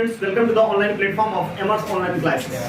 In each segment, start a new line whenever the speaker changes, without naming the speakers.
Students, welcome to the online platform of एमर्स online classes.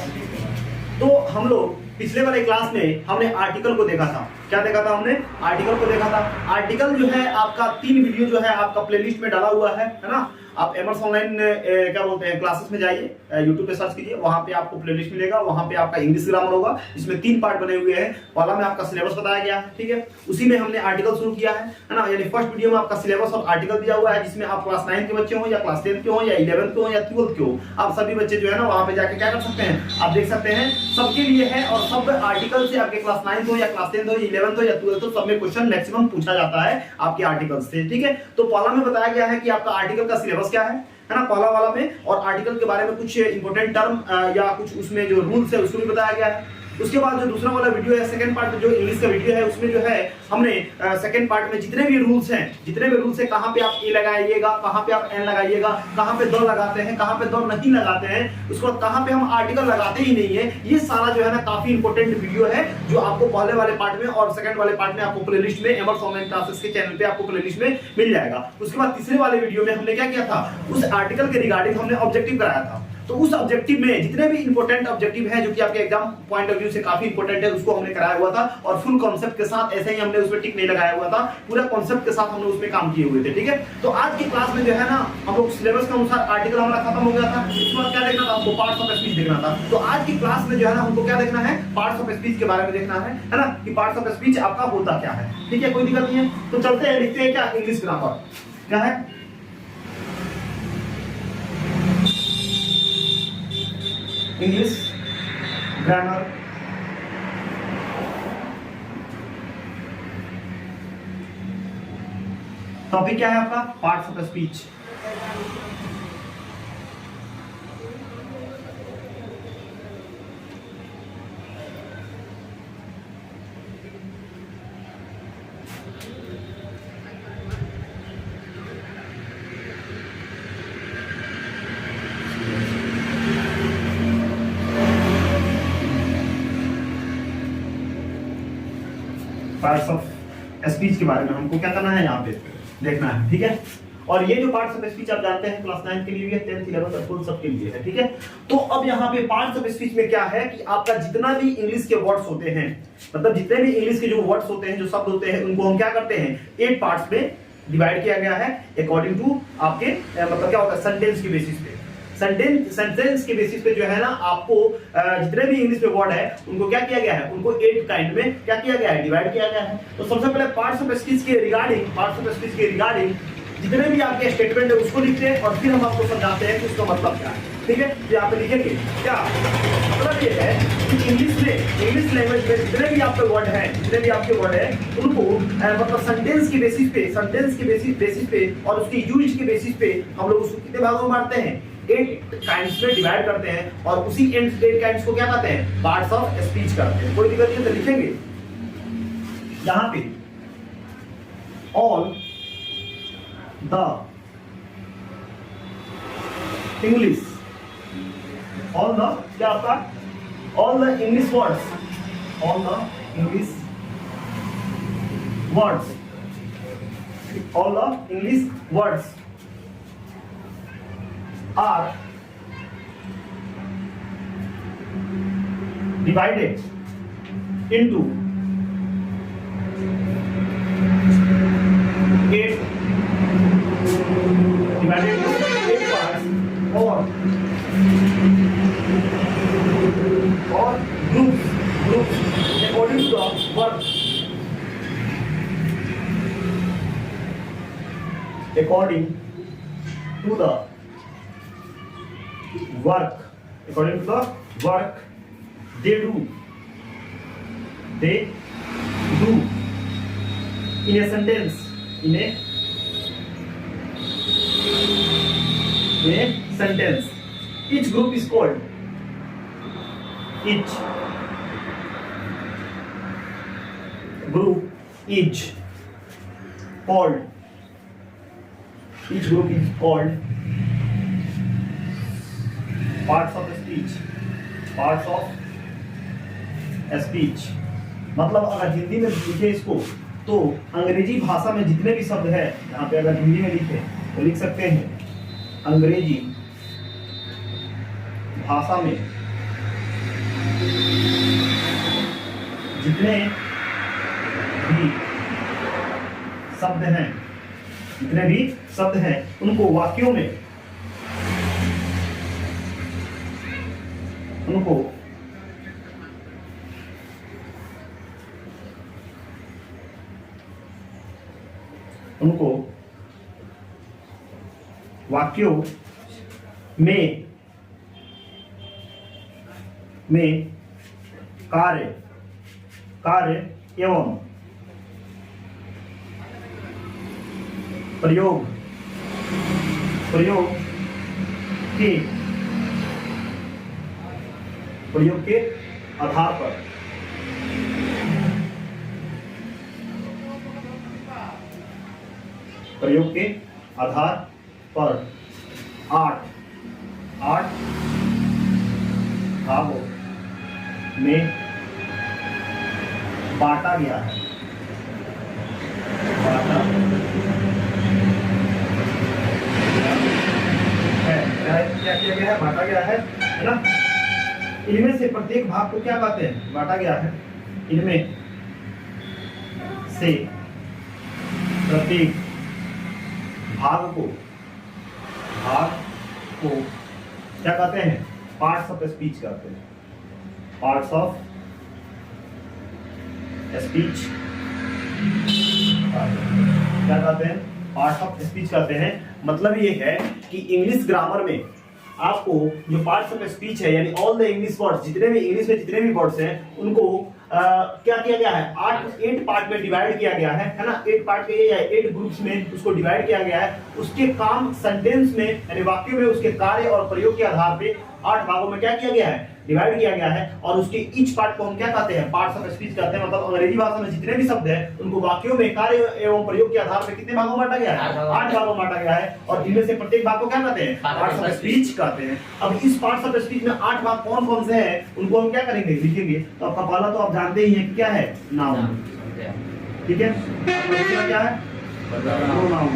तो हम लोग पिछले वाले क्लास में हमने आर्टिकल को देखा था। क्या देखा था हमने? आर्टिकल को देखा था। आर्टिकल जो है आपका 3 वीडियो जो है आपका प्लेलिस्ट में डाला हुआ है ना। आप एमर्स ऑनलाइन क्या बोलते हैं क्लासेस में जाइए, यूट्यूब पे सर्च कीजिए, वहां पे आपको प्लेलिस्ट मिलेगा। वहां पे आपका इंग्लिश ग्रामर होगा, इसमें 3 पार्ट बने हुए हैं। पहला में आपका सिलेबस बताया गया है, ठीक है। उसी में हमने आर्टिकल शुरू किया है ना। यानी फर्स्ट वीडियो में आपका सिलेबस और आर्टिकल दिया हुआ है, जिसमें आप क्लास 9 के बच्चे हो या क्लास 10 के हो या 11th के हो या 12th के हो, आप सभी बच्चे जो है ना वहां पे जाके क्या कर सकते हैं, आप देख सकते हैं। सबके लिए है और सब आर्टिकल से आपके क्लास 9 हो या क्लास 10 हो या 11th हो या 12th हो, सब में क्वेश्चन मैक्सिमम पूछा जाता है आपके आर्टिकल से, ठीक है। तो पहला में बताया गया है कि आपका आर्टिकल का सिलेबस क्या है ना, पहला वाला में। और आर्टिकल के बारे में कुछ इंपॉर्टेंट टर्म या कुछ उसमें जो रूल्स है उसको भी बताया गया है। उसके बाद जो दूसरा वाला वीडियो है, सेकंड पार्ट में जो इंग्लिश का वीडियो है, उसमें जो है हमने सेकंड पार्ट में जितने भी रूल्स हैं, कहां पे आप ए लगाइएगा, कहां पे आप एन लगाइएगा, कहां पे द लगाते हैं, कहां पे द नहीं लगाते हैं, उसको कहां पे हम आर्टिकल लगाते ही नहीं है, ये सारा जो है ना काफी इंपॉर्टेंट वीडियो है, जो आपको पहले वाले पार्ट में और सेकंड वाले पार्ट में आपको प्लेलिस्ट में एमर्स ऑनलाइन क्लासेस के चैनल पे आपको प्लेलिस्ट में मिल जाएगा। उसके बाद तीसरे वाले वीडियो में हमने क्या किया था, उस आर्टिकल के रिगार्डिंग हमने ऑब्जेक्टिव कराया था। तो उस ऑब्जेक्टिव में जितने भी इंपॉर्टेंट ऑब्जेक्टिव है जो कि आपके एग्जाम पॉइंट ऑफ व्यू से काफी इंपॉर्टेंट है, उसको हमने कराया हुआ था। और फुल कॉन्सेप्ट के साथ, ऐसे ही हमने उसमें टिक नहीं लगाया हुआ था, पूरा कॉन्सेप्ट के साथ हमने उसमें काम किए हुए थे, ठीक है। तो आज की क्लास में जो है ना हम लोग सिलेबस के अनुसार आर्टिकल हमारा खत्म हो गया था। इसके बाद क्या देखना था हमको, पार्ट्स ऑफ स्पीच देखना था। तो आज की क्लास में जो है ना हमको क्या देखना है, पार्ट्स ऑफ स्पीच के बारे में देखना है ना, कि पार्ट्स ऑफ स्पीच आपका होता क्या है, ठीक है। कोई दिक्कत नहीं है। तो चलते हैं, लिखते हैं क्या, इंग्लिश ग्रामर क्या है। इंग्लिश ग्रामर टॉपिक क्या है आपका, parts of speech. Parts of speech के बारे में हमको क्या करना है, यहाँ पे देखना है, ठीक है। और ये जो पार्ट्स ऑफ स्पीच आप जानते हैं क्लास 9 के लिए भी है, 10th 11th और 12th सबके लिए है, ठीक है। तो अब यहाँ पे पार्ट्स ऑफ स्पीच में क्या है कि आपका जितना भी इंग्लिश के वर्ड्स होते हैं, मतलब जितने भी इंग्लिश के जो वर्ड्स होते हैं, जो शब्द होते हैं, उनको हम क्या करते हैं, 8 पार्ट्स में डिवाइड किया गया है अकॉर्डिंग टू आपके मतलब क्या होता है, सेंटेंस के बेसिस पे। सेंटेंस के बेसिस पे जो है ना आपको जितने भी इंग्लिश में वर्ड है उनको क्या किया गया है, उनको 8 काइंड में क्या किया गया है, डिवाइड किया गया है। तो सबसे पहले पार्ट्स ऑफ स्पीच के रिगार्डिंग जितने भी आपके स्टेटमेंट है उसको लिखते हैं और फिर हम आपको समझाते हैं कि उसका मतलब क्या है, ठीक है। तो यहाँ पे लिखेंगे क्या मतलब, ये है कि इंग्लिश लैंग्वेज में जितने भी आपके वर्ड है उनको मतलब सेंटेंस के बेसिस पे और उसके यूज के बेसिस पे हम लोग उसको कितने भागों में बांटते हैं, 8 काइंड्स में डिवाइड करते हैं। और उसी 8 काइंड्स को क्या कहते हैं, पार्ट्स ऑफ स्पीच करते हैं। कोई दिक्कत नहीं, तो लिखेंगे यहाँ पे all the English, all the क्या आपका, all the English words are divided into 8 parts or groups according to the work, according to the work they do in a sentence, each group is called parts of speech. मतलब अगर हिंदी में लिखे इसको तो अंग्रेजी भाषा में जितने भी शब्द है, यहाँ पे अगर हिंदी में लिखे तो लिख सकते हैं अंग्रेजी भाषा में जितने भी शब्द हैं, जितने भी शब्द हैं उनको वाक्यों में उनको वाक्यों में कार्य एवं प्रयोग के आधार पर आठ भागों में बांटा गया है। क्या किया गया है? बांटा गया है ना। इनमें से प्रत्येक भाग को क्या कहते हैं? बांटा गया है। इनमें से प्रत्येक भाग को क्या कहते हैं? पार्ट्स ऑफ स्पीच कहते हैं। पार्ट्स ऑफ स्पीच क्या कहते हैं? पार्ट्स ऑफ स्पीच कहते हैं। मतलब ये है कि इंग्लिश ग्रामर में आपको जो पार्ट्स ऑफ स्पीच है, यानी ऑल द इंग्लिश वर्ड्स, जितने भी इंग्लिश में जितने भी वर्ड्स हैं उनको क्या किया गया है? 8 पार्ट में डिवाइड किया गया है ना। 8 पार्ट के या 8 ग्रुप्स में उसको डिवाइड किया गया है। उसके काम सेंटेंस में यानी वाक्यों में उसके कार्य और प्रयोग के आधार पे 8 भागों में क्या किया गया है? डिवाइड किया गया है। और उसके ईच पार्ट को हम क्या कहते हैं? पार्ट्स ऑफ स्पीच कहते हैं। मतलब अंग्रेजी भाषा में जितने भी शब्द हैं उनको वाक्यों में कार्य एवं प्रयोग के आधार पर कितने भागों में बांटा गया है? 8 भागों में बांटा गया है। और इनमें से प्रत्येक भाग को क्या कहते हैं? पार्ट्स ऑफ स्पीच कहते हैं। अब इस पार्ट्स ऑफ स्पीच में 8 भाग कौन कौन से हैं उनको हम क्या करेंगे? लिखेंगे। तो आपका पहला तो आप जानते ही हैं क्या है? नाउन। ठीक है। दूसरा क्या है? प्रोनाउन।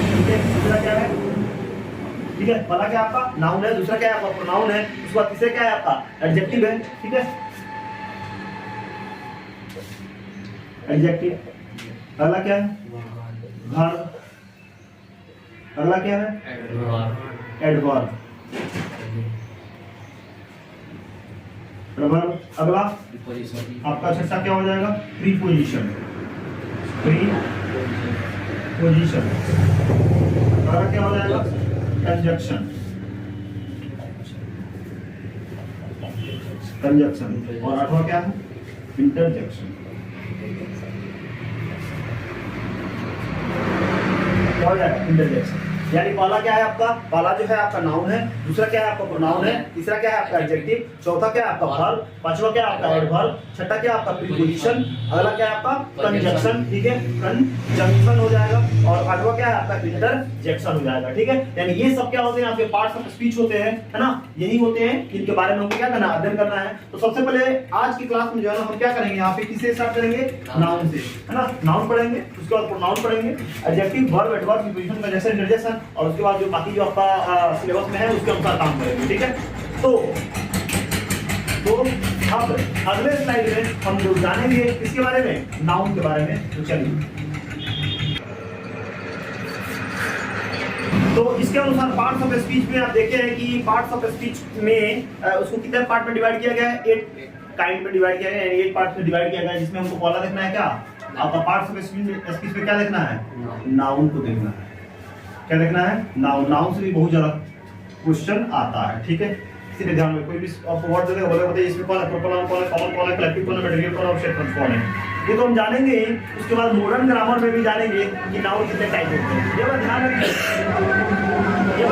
ठीक है। दूसरा क्या है? ठीक है। पहला क्या आपका नाउन है, दूसरा क्या है आपका प्रोनाउन है, उसके बाद तीसरा क्या है आपका एडजेक्टिव है। ठीक है। एडजेक्टिव। अगला क्या है? वर्ब। अगला क्या है? एडवर्ब। अगला आपका छठा क्या हो जाएगा? प्रीपोजिशन। अगला क्या हो जाएगा? कंजक्शन। और आठवां क्या है? इंटरजेक्शन। क्या हो जाएगा? इंटरजेक्शन। यानी पहला क्या है आपका? पहला जो है आपका नाउन है, दूसरा क्या है आपका प्रोनाउन है, तीसरा क्या है आपका एडजेक्टिव, चौथा क्या है आपका वर्ब, पांचवा क्या है आपका एडवर्ब, छठा क्या है आपका प्रीपोजिशन, अगला क्या है आपका कंजक्शन। ठीक है। कंजक्शन हो जाएगा। और आठवां क्या है आपका? इंटरजेक्शन हो जाएगा। ठीक है। यानी ये सब क्या होते हैं? आपके पार्ट्स ऑफ स्पीच होते हैं, है ना। यही होते हैं इनके बारे में हमको क्या करना है? अध्ययन करना है। तो सबसे पहले आज की क्लास में जो है ना हम क्या करेंगे? यहाँ पे किससे स्टार्ट करेंगे? नाउन से, है ना। नाउन पढ़ेंगे, उसके बाद प्रोनाउन पढ़ेंगे, adjective, verb, adverb, preposition, conjunction, interjection, और उसके बाद जो बाकी जो आपका सिलेबस में है उसके अनुसार काम करेंगे। ठीक है। तो अब अगले स्लाइड में हम लोग जानेंगे इसके बारे में, नाउन के बारे में। तो चलिए, तो इसके अनुसार पार्ट्स ऑफ स्पीच में आप देखे हैं कि पार्ट्स ऑफ स्पीच में उसको कितने पार्ट में डिवाइड किया गया है? 8 काइंड में डिवाइड किया गया है, यानी 8 पार्ट में डिवाइड किया गया है, जिसमें हमको पहला देखना है क्या? आपका पार्ट्स ऑफ स्पीच में क्या देखना है? नाउन को देखना है। क्या देखना है? नाउन। नाउन से भी बहुत ज्यादा क्वेश्चन आता है। ठीक है। इसीलिए ध्यान में कोई भी आपको वर्ड देगा बोले इसमें कौन है? प्रोनाउन कौन है? कॉमन कौन है? कलेक्टिव कौन है? मटेरियल कौन है? ऑब्जेक्ट कौन है? ये तो हम जानेंगे। उसके बाद मॉडर्न ग्रामर में भी जानेंगे कि नाउन कितने टाइप होते हैं। ये बात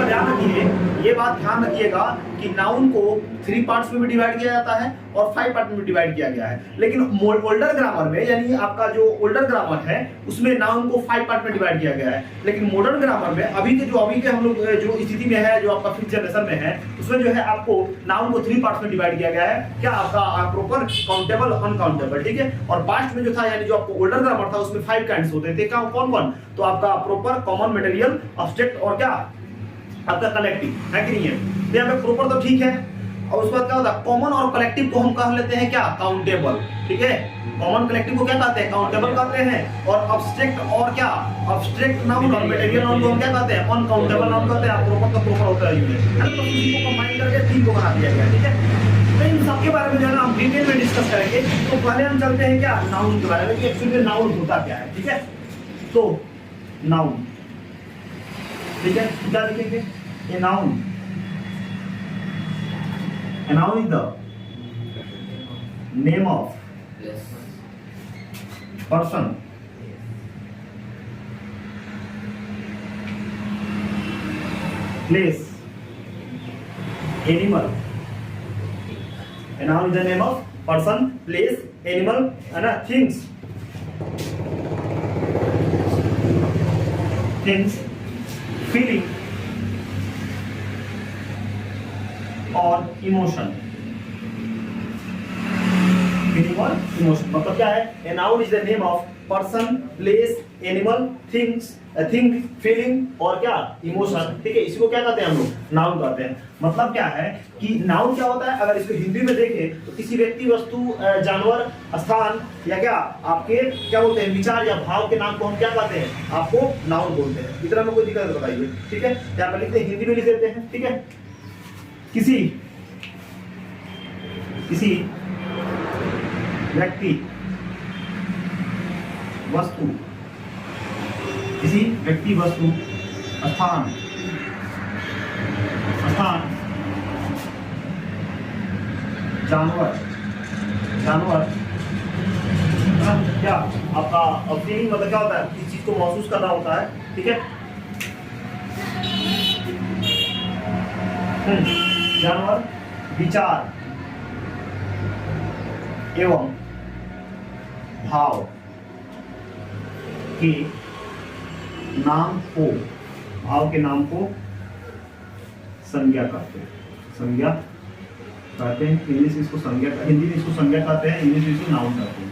ध्यान रखिए, ये बात ध्यान रखिएगा कि नाउन को 3 पार्ट्स में भी डिवाइड किया जाता है और 5 पार्ट में भी डिवाइड किया गया है। लेकिन ओल्डर ग्रामर में, यानी आपका जो ओल्डर ग्रामर है उसमें नाउन को 5 पार्ट में डिवाइड किया गया है। लेकिन मॉडर्न ग्रामर में अभी के हम लोग जो स्थिति में है, जो आपका 5th जनरेशन में है, उसमें जो है आपको नाउन को 3 पार्ट्स में डिवाइड किया गया है। क्या आपका? Proper, countable, uncountable. ठीक है। और पास्ट में जो था, यानी जो आपको ओल्डर ग्रामर था, उसमें 5 काइंड्स होते थे। क्या? कौन कौन? तो आपका प्रॉपर, कॉमन, मटेरियल, ऑब्जेक्ट और क्या आपका कलेक्टिव है कि नहीं है। तो यहाँ पे प्रॉपर तो ठीक है, और उसके बाद क्या होता है, कॉमन और कलेक्टिव को हम कह लेते हैं क्या, काउंटेबल। ठीक है, कॉमन कलेक्टिव को क्या कहते हैं, काउंटेबल कहते हैं। और अब्स्ट्रैक्ट और क्या, अब्स्ट्रैक्ट नाउन और मटेरियल नाउन को हम क्या कहते हैं, अनकाउंटेबल नाउन कहते हैं। प्रॉपर तो प्रॉपर होता है यूनिट, तो इसी को कंबाइन करके तीन को बना दिया गया। ठीक है, तो इन सबके बारे में जो है ना हम डिटेल में डिस्कस करेंगे। तो पहले हम चलते हैं क्या, नाउन के बारे में, कि एक्चुअली नाउन होता क्या है। ठीक है, तो नाउन, ठीक है, क्या लिखेंगे, a noun, a noun is the name of person, place, animal. A noun is the name of person, place, animal and things, feeling और इमोशन। फीलिंग और इमोशन मतलब क्या है, ए noun is the name of person, place, animal, things, thing, feeling और क्या, emotion. ठीक है, इसी को क्या कहते हैं हम लोग, नाउन कहते हैं। मतलब क्या है कि नाउन क्या होता है, अगर इसको हिंदी में देखें तो किसी व्यक्ति, वस्तु, जानवर, स्थान या क्या आपके क्या बोलते हैं, विचार या भाव के नाम को हम क्या कहते हैं, आपको नाउन बोलते हैं। इतना में कोई दिक्कत बताइए। ठीक है, यहाँ पर लिखते हैं, हिंदी में लिख देते हैं। ठीक है, किसी व्यक्ति, वस्तु, स्थान, जानवर, क्या आपका फीलिंग मतलब क्या होता है, किसी चीज को महसूस करना होता है। ठीक है, जानवर, विचार एवं भाव के नाम को संज्ञा कहते हैं। इंग्लिश में इसको संज्ञा, हिंदी में इसको संज्ञा कहते हैं, इंग्लिश में इसको नाउन कहते हैं।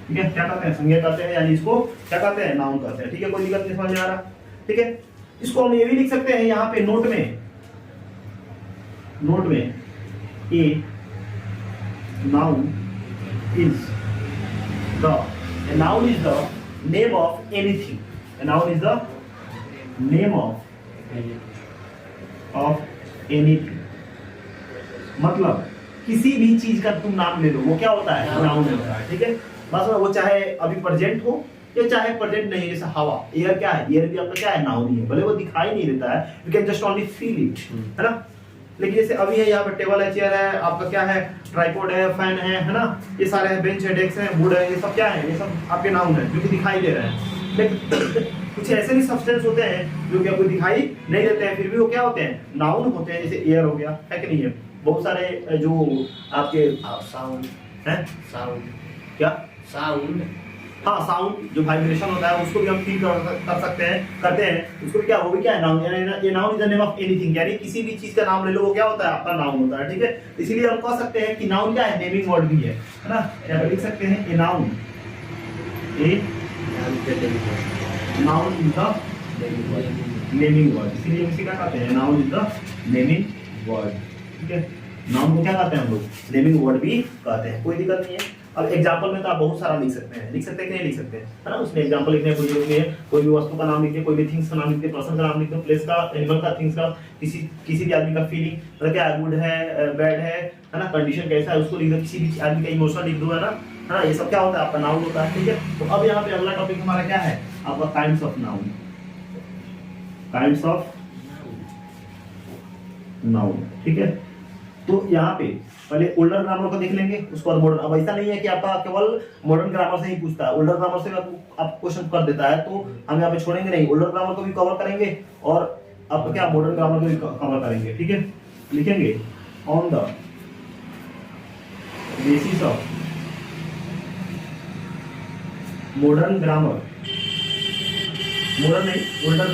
ठीक है, क्या कहते हैं, संज्ञा कहते हैं, यानी इसको क्या कहते हैं, नाउन कहते हैं। ठीक है, कोई दिक्कत नहीं समझ में आ रहा। ठीक है, इसको हम ये भी लिख सकते हैं यहाँ पे नोट में, ए noun is the name of anything. A noun is the name of anything। मतलब किसी भी चीज का तुम नाम ले लो, वो क्या होता है, नाउन होता है। ठीक है, बस वो चाहे अभी प्रेजेंट हो या चाहे प्रेजेंट नहीं, जैसे हवा, एयर क्या है, एयर भी आपका क्या है, नाउन ही है, भले वो दिखाई नहीं देता है, you can just only feel it, है ना। लेकिन जैसे अभी है, यहाँ पे टेबल है, चेयर है, आपका क्या है, ट्राइपॉड है, फैन है ना, ये सारे हैं, बेंच है, डेस्क है, वुड है, ये सब क्या है, ये सब आपके नाउन है, जो कि दिखाई दे रहे हैं। लेकिन कुछ ऐसे भी सब्सटेंस होते हैं जो कि आपको दिखाई नहीं देते हैं, फिर भी वो क्या होते हैं, नाउन होते हैं। जैसे एयर हो गया, है कि नहीं है। बहुत सारे जो आपके साउंड है, साउंड क्या, साउंड, हाँ साउंड, जो वाइब्रेशन होता है उसको भी हम फील कर सकते हैं, करते हैं, उसको भी क्या, वो भी क्या है, नाउन। ये noun is the name of anything, यानी किसी भी चीज का नाम ले लो, वो क्या होता है, आपका नाउन होता है। ठीक है, इसीलिए हम कह सकते हैं कि नाउन क्या है, नेमिंग वर्ड भी है ना। यहाँ पे लिख सकते हैं a noun, noun is the naming word, इसीलिए इसे क्या कहते हैं, noun is the naming word. ठीक है, नाउन को क्या कहते हैं हम लोग, नेमिंग वर्ड भी कहते हैं, कोई दिक्कत नहीं है। अब एग्जांपल में तो आप बहुत सारा लिख सकते हैं कि नहीं लिख सकते हैं, है ना। उसमें एग्जांपल लिखने कोई भी वस्तु का नाम लिखिए, कोई भी थिंग्स का नाम लिखिए, पर्सन का नाम लिखिए, प्लेस का, एनिमल का, थिंग्स का, किसी भी आदमी का फीलिंग, मतलब क्या गुड है, बैड है ना, कंडीशन कैसा है उसको लिख दो, किसी भी आदमी का इमोशन लिख दो, है ना, ये सब क्या होता है, आपका नाउन होता है। ठीक है, तो अब यहाँ पे अगला टॉपिक हमारा क्या है, आपका काइंड्स ऑफ नाउन। ठीक है, तो यहाँ पे पहले ओल्डर ग्रामर को देख लेंगे, उसके बाद मॉडर्न। अब ऐसा नहीं है कि आपका केवल मॉडर्न ग्रामर से ही पूछता है, ओल्डर ग्रामर से आप क्वेश्चन कर देता है, तो हम यहाँ पे छोड़ेंगे नहीं, ओल्डर ग्रामर को भी कवर करेंगे और आपका क्या मॉडर्न ग्रामर को भी कवर करेंगे। ठीक है, लिखेंगे on the basis of modern grammar, modern नहीं, older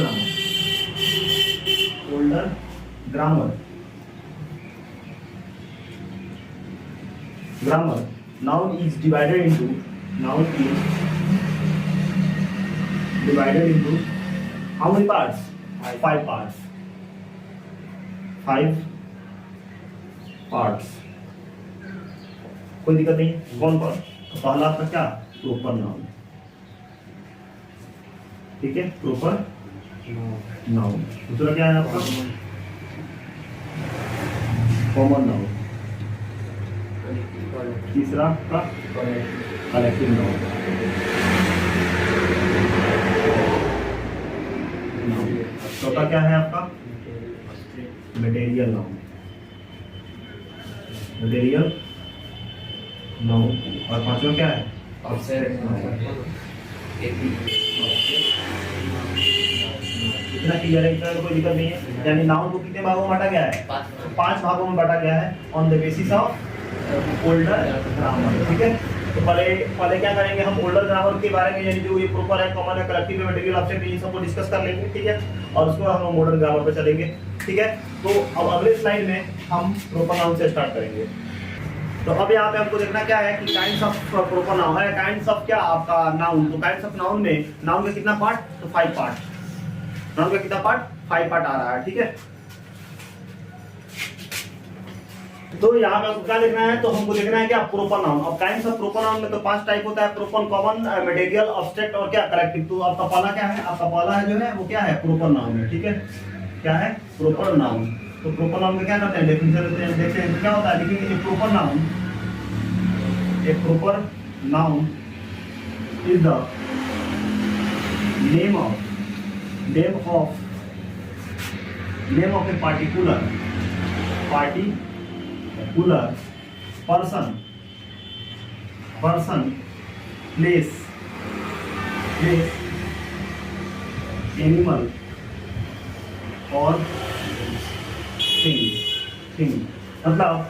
grammar, grammar, noun is divided into how many parts? 5 parts. 5 parts, कोई दिक्कत नहीं। कौन पर? तो पहला आपका क्या? प्रॉपर नाउन, ठीक है, प्रॉपर नाउन। दूसरा क्या है आपका? Common noun. तीसरा आपका कलेक्टिव नाउन। चौथा क्या है आपका? Material noun, material noun. और पांचवा क्या है? Object noun. इतना क्लियर है, इतना कोई दिक्कत नहीं है। यानी नाउन को कितने भागों में बांटा गया है? 5 भागों में बांटा गया है on the basis of older grammar, ठीक है। तो पहले क्या करेंगे हम? ओल्डर ग्रामर के बारे में, यानी जो ये प्रॉपर है, कॉमन है, कलेक्टिव है, मटेरियल, ऑब्जेक्ट, इन सबको डिस्कस कर लेंगे, ठीक है। और उसके बाद हम मॉडर्न ग्रामर पे चलेंगे, ठीक है। तो अब अगले स्लाइड में हम प्रॉपर नाउन से स्टार्ट करेंगे। तो अब यहाँ पे हमको देखना क्या है कि काइंड्स ऑफ प्रॉपर नाउन है, काइंड्स ऑफ क्या आपका नाउन। तो काइंड्स ऑफ नाउन में नाउन का कितना पार्ट? तो 5 पार्ट। नाउन का कितना पार्ट? 5 पार्ट आ रहा है, ठीक है। तो यहाँ पे आपको क्या देखना है? तो हमको देखना है क्या? Proper noun. अब काइंड्स ऑफ प्रॉपर नाउन में तो 5 टाइप होता है, प्रॉपर, कॉमन, मटेरियल, ऑब्जेक्ट और क्या कलेक्टिव। तो आपका पहला क्या है? आपका पहला है जो है वो क्या है? प्रॉपर नाउन है, ठीक है। क्या है? Proper noun. तो प्रॉपर नाउन में क्या करते हैं? डेफिनेशन देते हैं, देखते हैं क्या होता है। देखिए, प्रॉपर नाउन, एक proper noun is the name of a particular person, place, animal और थिंग। मतलब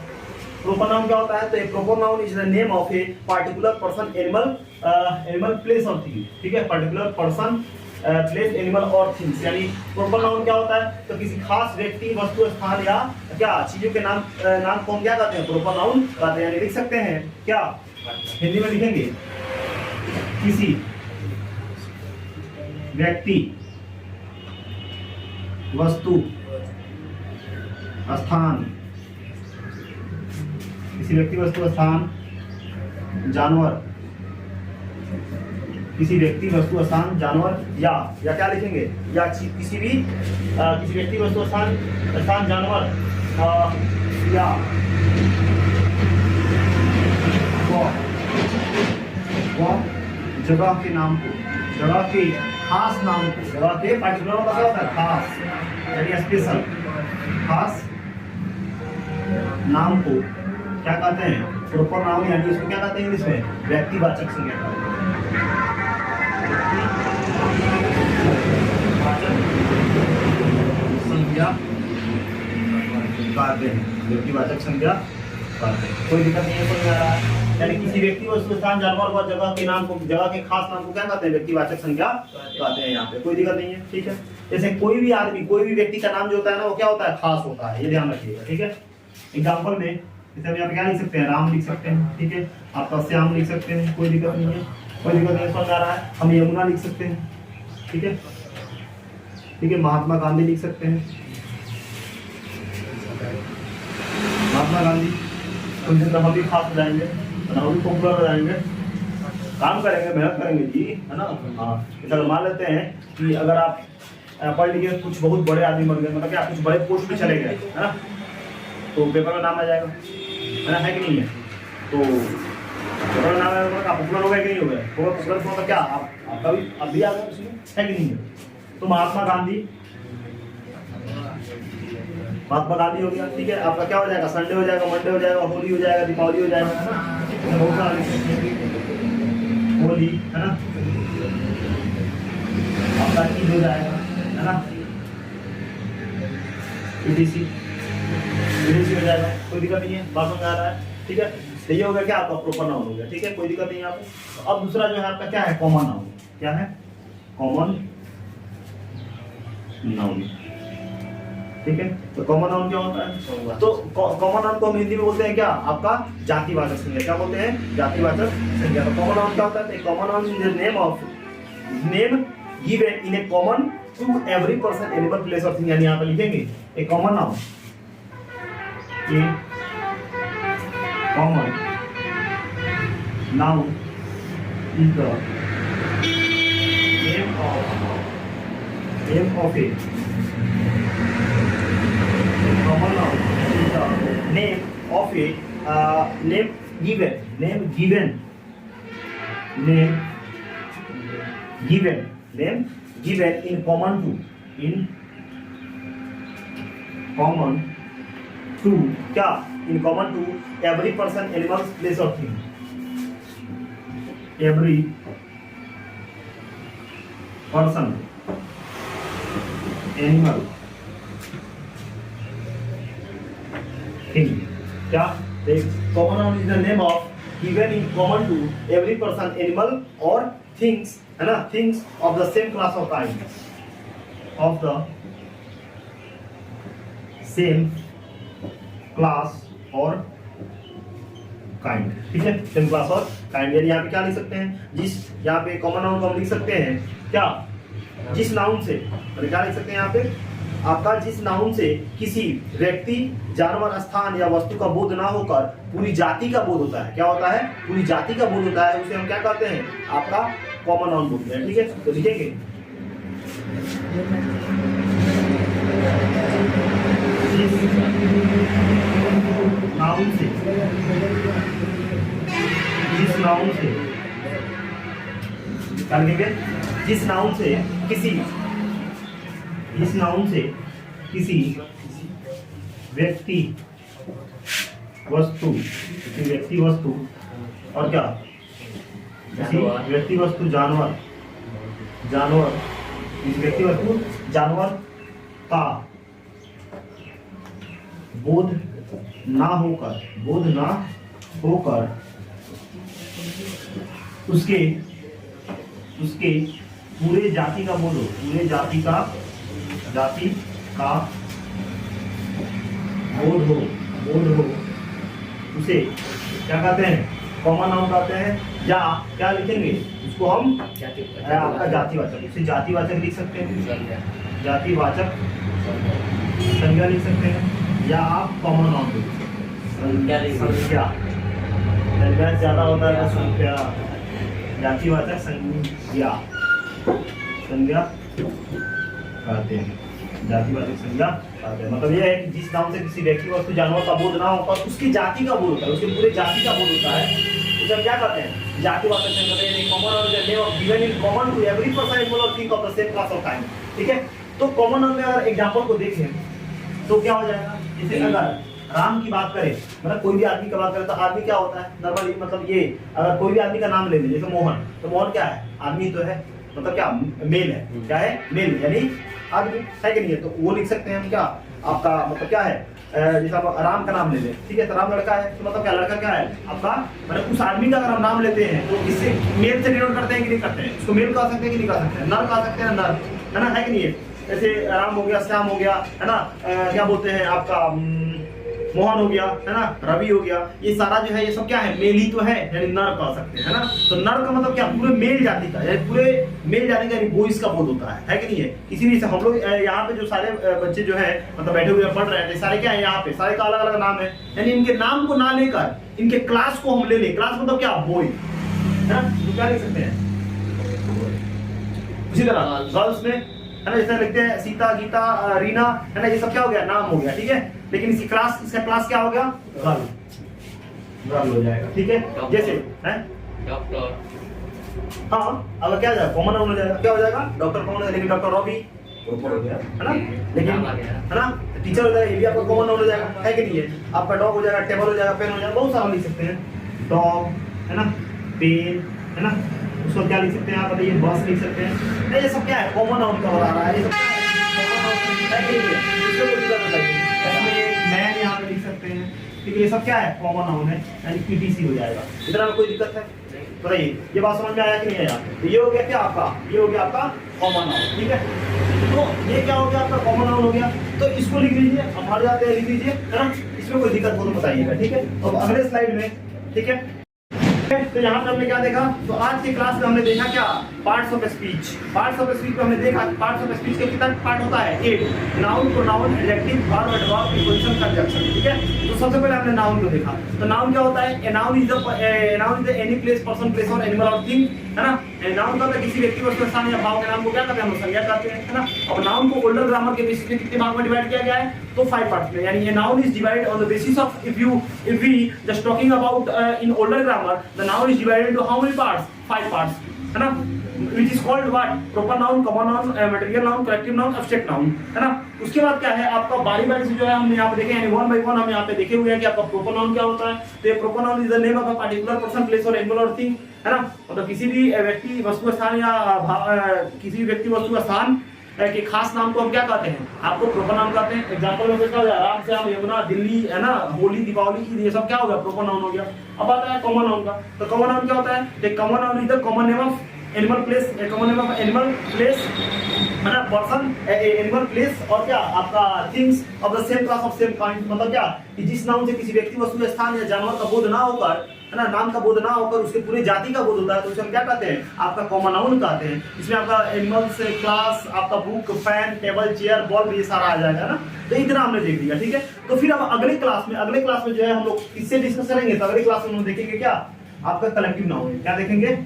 प्रॉपर नाउन क्या होता है? तो एक proper noun is the name of a particular person, animal, place और थिंग, ठीक है। पार्टिकुलर पर्सन, प्लेस, एनिमल और थिंग्स। यानी प्रॉपर नाउन क्या होता है? तो किसी खास व्यक्ति, वस्तु, स्थान या क्या चीजों के नाम को हम क्या कहते हैं? प्रॉपर नाउन कहते हैं। यानी लिख सकते हैं क्या? हिंदी में लिखेंगे, किसी व्यक्ति, वस्तु, स्थान, किसी व्यक्ति, वस्तु, स्थान, जानवर, किसी व्यक्ति, वस्तु, स्थान, जानवर या क्या लिखेंगे? या किसी व्यक्ति, वस्तु, स्थान, जानवर या वो जगह के नाम को, जगह के खास नाम को, जगह के पार्टिकुलर का क्या होता है? खास, यानी स्पेशल, खास नाम को क्या कहते हैं? Proper noun. यानी इसको क्या कहते हैं इंग्लिश में? व्यक्तिवाचक संज्ञा कहते हैं। व्यक्तिवाचक संज्ञा कहते हैं। कोई दिक्कत नहीं है, समझ आ रहा है? यानी किसी व्यक्ति, वस्तु, स्थान, जानवर व जगह के नाम को, जगह के खास नाम को क्या कहते हैं? व्यक्तिवाचक संज्ञा कहते हैं यहाँ पे। कोई दिक्कत नहीं है, ठीक है। जैसे कोई भी आदमी, कोई भी व्यक्ति का नाम जो होता है ना, वो क्या होता है? खास होता है, ये ध्यान रखिएगा, ठीक है। एग्जाम्पल में जैसे हम यहाँ पे क्या लिख सकते हैं? राम लिख सकते हैं, ठीक है। आपका श्याम लिख सकते हैं, कोई दिक्कत नहीं है, कोई दिक्कत नहीं, समझ आ रहा है? हम यमुना लिख सकते हैं, ठीक है, ठीक है। महात्मा गांधी लिख सकते हैं, महात्मा गांधी। कुछ दिन हम भी खास हो जाएंगे, हम भी पॉपुलर हो जाएंगे, काम करेंगे, मेहनत करेंगे जी, है ना। हाँ, चलो मान लेते हैं कि अगर आप पढ़ लिखे, कुछ बहुत बड़े आदमी बन गए, मतलब क्या कुछ बड़े पोस्ट पे चले गए, है ना, तो पेपर में नाम आ जाएगा, है ना, है कि नहीं है? तो पेपर में नाम आएगा, आप पॉपुलर हो गए कि नहीं हो गए? पॉपुलर होगा क्या? आपका भी, आप भी आ गए उसमें, है कि नहीं है? तो महात्मा गांधी हो गया, ठीक है। आपका क्या हो जाएगा? संडे हो जाएगा, मंडे हो जाएगा, होली हो जाएगा, दीपावली हो जाएगा, है ना। बहुत सारा होली, है ना, आपका ईद हो जाएगा, है ना, ईडीसी हो जाएगा। कोई दिक्कत नहीं है, बात समझ आ रहा है, ठीक है। तो ये हो गया क्या? आपका प्रॉपर नाउन हो गया, ठीक है, कोई दिक्कत नहीं है आपको। अब दूसरा जो है आपका क्या है? Common noun. क्या है? कॉमन नाउन, ठीक है। तो कॉमन नाउन क्या होता है? तो कॉमन नाउन को हम हिंदी में बोलते हैं क्या? आपका जातिवाचक संज्ञा। क्या बोलते हैं? जातिवाचक संज्ञा। तो कॉमन नाउन क्या होता है? Common noun is the name given in a common to every person, animal, place और थिंग। यानी यहाँ पे लिखेंगे a common noun a common noun is the name of a common noun is the name of a name given in common to क्या in common to every person, animal, place or thing. Every person, animal, thing. क्या common noun is the name of given in common to every person, animal or things, है ना, things of the same class or kind, of the same class or kind. ठीक है, same class और kind. यानी यहाँ पे क्या लिख सकते हैं, जिस यहाँ पे कॉमन नाउन को हम लिख सकते हैं क्या, जिस नाउन से, क्या लिख सकते हैं यहाँ पे आपका, जिस नाउन से किसी व्यक्ति, जानवर, स्थान या वस्तु का बोध ना होकर पूरी जाति का बोध होता है. क्या होता है, पूरी जाति का बोध होता है, उसे हम क्या कहते हैं, आपका कॉमन नाउन बोलते हैं. ठीक है, तो लिखेंगे जिस नाउन से क्या लिखेंगे, जिस नाउन से किसी व्यक्ति वस्तु और क्या, किसी व्यक्ति वस्तु जानवर इस व्यक्ति वस्तु जानवर का बोध ना होकर उसके पूरे जाति का बोध हो, पूरे जाति का बोध हो, उसे क्या कहते हैं, कॉमन नाउन कहते हैं. या क्या लिखेंगे उसको हम, आपका जातिवाचक, उसे जातिवाचक लिख सकते हैं, जातिवाचक संज्ञा लिख सकते हैं, या आप कॉमन नाउन लिख सकते हैं, संज्ञा ज्यादा होता है तो संज्ञा, जातिवाचक संज्ञा कहते हैं, जातिवाचक संज्ञा कहते हैं. मतलब यह है कि जिस नाम से किसी व्यक्ति वस्तु जानवर का बोध ना होकर उसकी जाति का बोध होता है, उसके पूरे जाति का बोध होता है, उसे हम क्या कहते हैं, जातिवाचक संज्ञा. Common noun given in common to every person, animal और thing of the same class of kind. ठीक है, तो कॉमन नाउन में अगर एग्जांपल को देखें तो क्या हो जाएगा, जैसे अगर राम की बात करें, मतलब कोई भी आदमी की बात करें तो आदमी क्या होता है नॉर्मली, मतलब ये अगर कोई भी आदमी का नाम ले लें, जैसे मोहन, तो मोहन क्या है, आदमी तो है, मतलब क्या मेल है, क्या है, मेल यानी आदमी है कि नहीं है. तो वो लिख सकते हैं हम क्या, आपका मतलब क्या है, जैसे आप राम का नाम ले लें, ठीक है, तो राम लड़का है, तो मतलब क्या, लड़का क्या है आपका, मतलब उस आदमी का अगर हम नाम लेते हैं तो इससे मेल से डिनोट करते हैं कि नहीं करते हैं, उसको मेल कह सकते हैं कि नहीं कह सकते हैं, नर कह सकते हैं, नर, है ना, है कि नहीं है. जैसे राम हो गया, श्याम हो गया, है ना, क्या बोलते हैं आपका मोहन हो गया, है ना, रवि हो गया, ये सारा जो है ये सब क्या है, मेल ही तो है, यानी नर कह सकते हैं, है ना. तो नर का मतलब क्या, पूरे मेल जाति का, यानी पूरे मेल जाति का बॉयज का बोध होता है कि नहीं है. इसीलिए से हम लोग यहाँ पे जो सारे बच्चे जो है मतलब बैठे हुए पढ़ रहे हैं, सारे क्या है, यहाँ पे सारे का अलग अलग नाम है, यानी इनके नाम को ना लेकर इनके क्लास को हम ले लें, क्लास मतलब क्या, बॉय, है ना, तो क्या लिख सकते हैं. उसी तरह गर्ल्स में, है ना, जैसे लिखते हैं सीता, गीता, रीना, है ना, ये सब क्या हो गया, नाम हो गया. ठीक है, लेकिन इसका क्लास क्या हो गया, गर्ल हो जाएगा. ठीक है, जैसे है डॉक्टर, हाँ, अगर क्या हो जाएगा, कॉमन नाउन हो जाएगा, क्या हो जाएगा, डॉक्टर कॉमन हो जाएगा, लेकिन डॉक्टर रवि हो गया, है ना, लेकिन है ना, टीचर हो जाएगा, ये भी आपका कॉमन नाउन हो जाएगा, है कि नहीं है. आपका डॉग हो जाएगा, टेबल हो जाएगा, पेन हो जाएगा, बहुत सारा लिख सकते हैं. डॉग, है ना, पेन, है ना, उसको क्या लिख सकते हैं आप बताइए, बस लिख सकते हैं. ये सब क्या है, कॉमन नाउन का बता रहा है, ये सब क्या है, मैन यहाँ पे लिख सकते हैं. ठीक है, ये सब क्या है, कॉमन नाउन है, यानी पीटीसी हो जाएगा. इतना में कोई दिक्कत है बताइए, ये बात समझ में आया कि नहीं आया. तो ये हो गया क्या आपका, ये हो गया आपका कॉमन नाउन. ठीक है, तो ये क्या हो गया आपका, कॉमन नाउन हो गया. तो इसको लिख लीजिए, अब हट जाते हैं, लिख लीजिए, है ना, इसमें कोई दिक्कत हो तो बताइएगा. ठीक है, अब अगले स्लाइड में, ठीक है, तो यहाँ पे हमने क्या देखा, तो आज की क्लास में हमने देखा क्या, parts of speech. Parts of speech में हमने देखा पार्ट्स ऑफ स्पीच के कितना पार्ट होता है, 8। Noun, pronoun, adjective, verb, adverb, preposition, conjunction. ठीक है, तो सबसे पहले हमने नाउन को देखा। तो नाउन क्या होता है, ए noun is any place, person, place और एनिमल और थिंग, है ना। नाउन का मतलब किसी व्यक्ति, वस्तु, स्थान या भाव के नाम को क्या कहते हैं, हम संज्ञा कहते हैं, है ना। अब नाउन को ओल्डर ग्रामर के बेसिस पे कितने भाग में डिवाइड किया गया है, तो 5 पार्ट्स में। यानी a noun is divided on the basis of, if we just talking about in older grammar, the noun is divided into how many parts, 5 parts, है ना। which is called what, proper noun, common noun, material noun, collective noun, abstract noun, है ना। उसके बाद क्या है आपका, बारी बारी से जो है हमने यहाँ पे देखे, यानी 1 by 1 हम यहाँ पे देखे हुए हैं कि आपका proper noun क्या होता है। तो ये proper noun is the name of a particular person, place और animal और thing, है ना। मतलब किसी भी व्यक्ति, वस्तु, स्थान या किसी व्यक्ति, वस्तु, स्थान के खास नाम को हम क्या कहते हैं, आपको प्रोपर नाउन कहते हैं। एग्जांपल में क्या हो गया, राम, श्याम, यमुना, दिल्ली, है ना, होली, दीपावली, ईद, ये सब क्या हो गया, प्रोपर नाउन हो गया। अब आता है कॉमन नाउन का। तो कॉमन नाउन क्या होता है, common noun is the common name of animal place, common name of animal place, है ना, पर्सन, एनिमल प्लेस और क्या आपका things of the same class of same kind. मतलब क्या कि जिस नाउन से किसी व्यक्ति, वस्तु, स्थान या जानवर का बोध ना होकर, है ना, नाम का बोध ना होकर उसके पूरे जाति का बोध होता है, तो उसे हम क्या कहते हैं, आपका कॉमन नाउन कहते हैं। इसमें आपका एनिमल्स, क्लास, आपका book, fan, table, chair, ball, ये सारा आ जाएगा ना। तो इतना हमने देख लिया, ठीक है। तो फिर अब अगले क्लास में जो है हम लोग इससे डिस्कस करेंगे। तो अगले क्लास में हम देखेंगे क्या, आपका कलेक्टिव नाउन। क्या देखेंगे,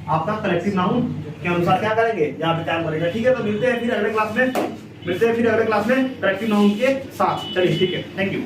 आपका कलेक्टिव नाउन के अनुसार क्या करेंगे, यहाँ पे टाइम करेगा। ठीक है, तो मिलते हैं फिर अगले क्लास में कलेक्टिव नाउन के साथ। चलिए ठीक है, थैंक यू।